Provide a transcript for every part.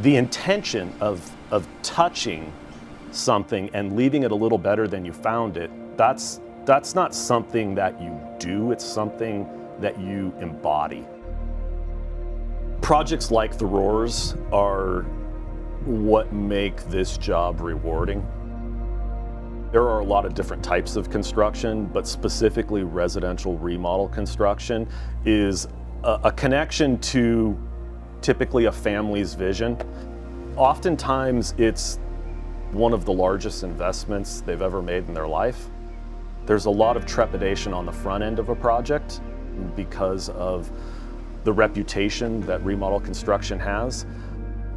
The intention of touching something and leaving it a little better than you found it, that's not something that you do, it's something that you embody. Projects like the Roars are what make this job rewarding. There are a lot of different types of construction, but specifically residential remodel construction is a connection to typically a family's vision. Oftentimes it's one of the largest investments they've ever made in their life. There's a lot of trepidation on the front end of a project because of the reputation that remodel construction has.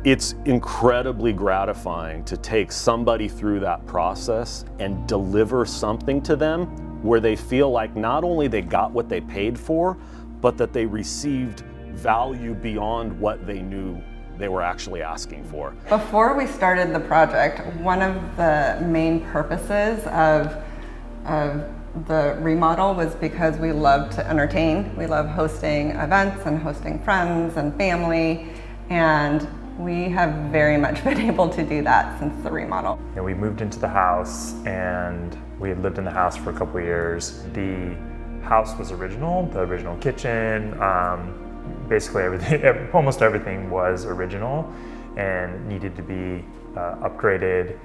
It's incredibly gratifying to take somebody through that process and deliver something to them where they feel like not only they got what they paid for, but that they received value beyond what they knew they were actually asking for. Before we started the project, one of the main purposes of the remodel was because we love to entertain. We love hosting events and hosting friends and family, and we have very much been able to do that since the remodel. And we moved into the house, and we had lived in the house for a couple of years. The house was original, the original kitchen, basically everything, almost everything was original and needed to be upgraded.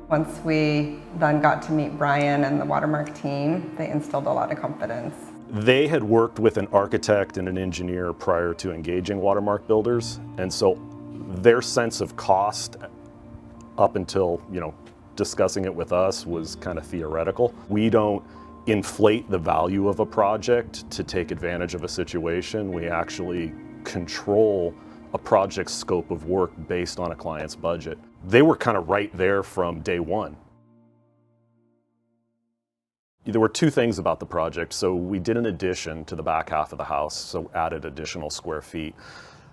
Once we then got to meet Brian and the Watermark team, they instilled a lot of confidence. They had worked with an architect and an engineer prior to engaging Watermark Builders, and so their sense of cost up until, discussing it with us was kind of theoretical. We don't inflate the value of a project to take advantage of a situation. We actually control a project's scope of work based on a client's budget. They were kind of right there from day one. There were two things about the project. So we did an addition to the back half of the house, so added additional square feet.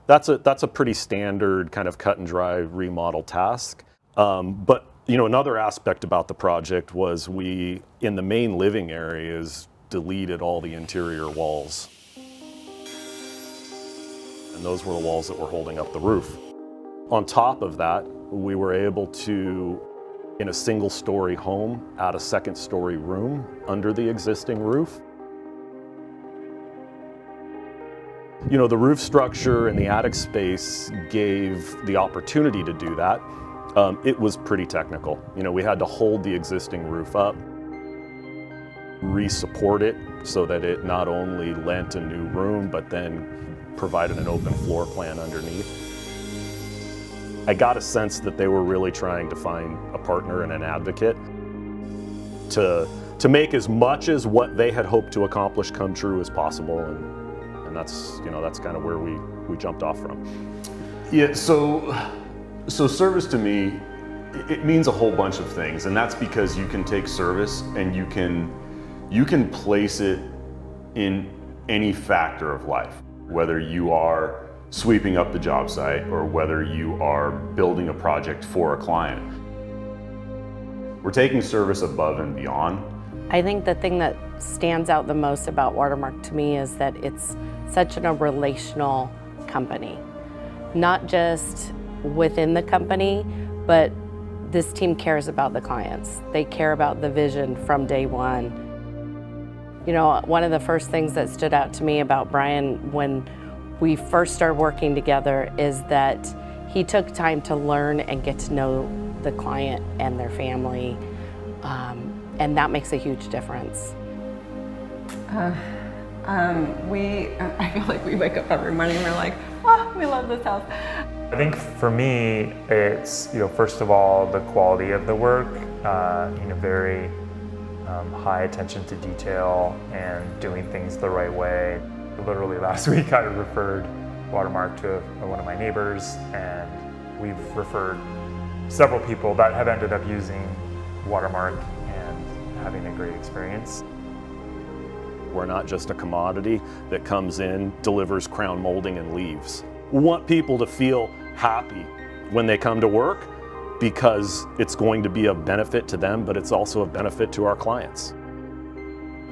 That's a pretty standard kind of cut and dry remodel task. But another aspect about the project was we, in the main living areas, deleted all the interior walls. And those were the walls that were holding up the roof. On top of that, we were able to, in a single-story home, add a second-story room under the existing roof. The roof structure and the attic space gave the opportunity to do that. It was pretty technical. We had to hold the existing roof up, re-support it so that it not only lent a new room, but then provided an open floor plan underneath. I got a sense that they were really trying to find a partner and an advocate to make as much as what they had hoped to accomplish come true as possible, and that's kind of where we jumped off from. Yeah, so service to me, it means a whole bunch of things, and that's because you can take service and you can place it in any factor of life, whether you are sweeping up the job site or whether you are building a project for a client. We're taking service above and beyond. I think the thing that stands out the most about Watermark to me is that it's such a relational company. Not just within the company, but this team cares about the clients. They care about the vision from day one. One of the first things that stood out to me about Brian when we first started working together is that he took time to learn and get to know the client and their family, and that makes a huge difference. I feel like we wake up every morning and we're like, we love this house. I think for me, it's, first of all, the quality of the work, very high attention to detail and doing things the right way. Literally last week I referred Watermark to one of my neighbors, and we've referred several people that have ended up using Watermark and having a great experience. We're not just a commodity that comes in, delivers crown molding and leaves. We want people to feel happy when they come to work because it's going to be a benefit to them, but it's also a benefit to our clients.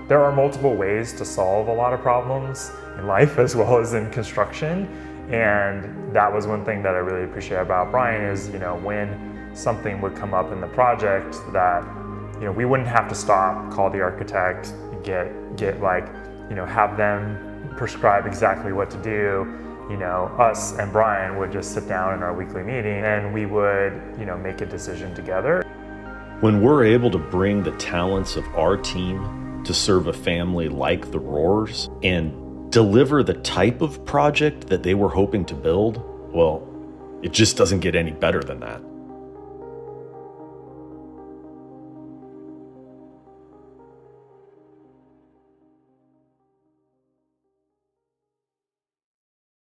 There are multiple ways to solve a lot of problems in life as well as in construction, And that was one thing that I really appreciate about Brian is, when something would come up in the project that, we wouldn't have to stop, call the architect, have them prescribe exactly what to do. Us and Brian would just sit down in our weekly meeting and we would, make a decision together. When we're able to bring the talents of our team to serve a family like the Roars and deliver the type of project that they were hoping to build, well, it just doesn't get any better than that.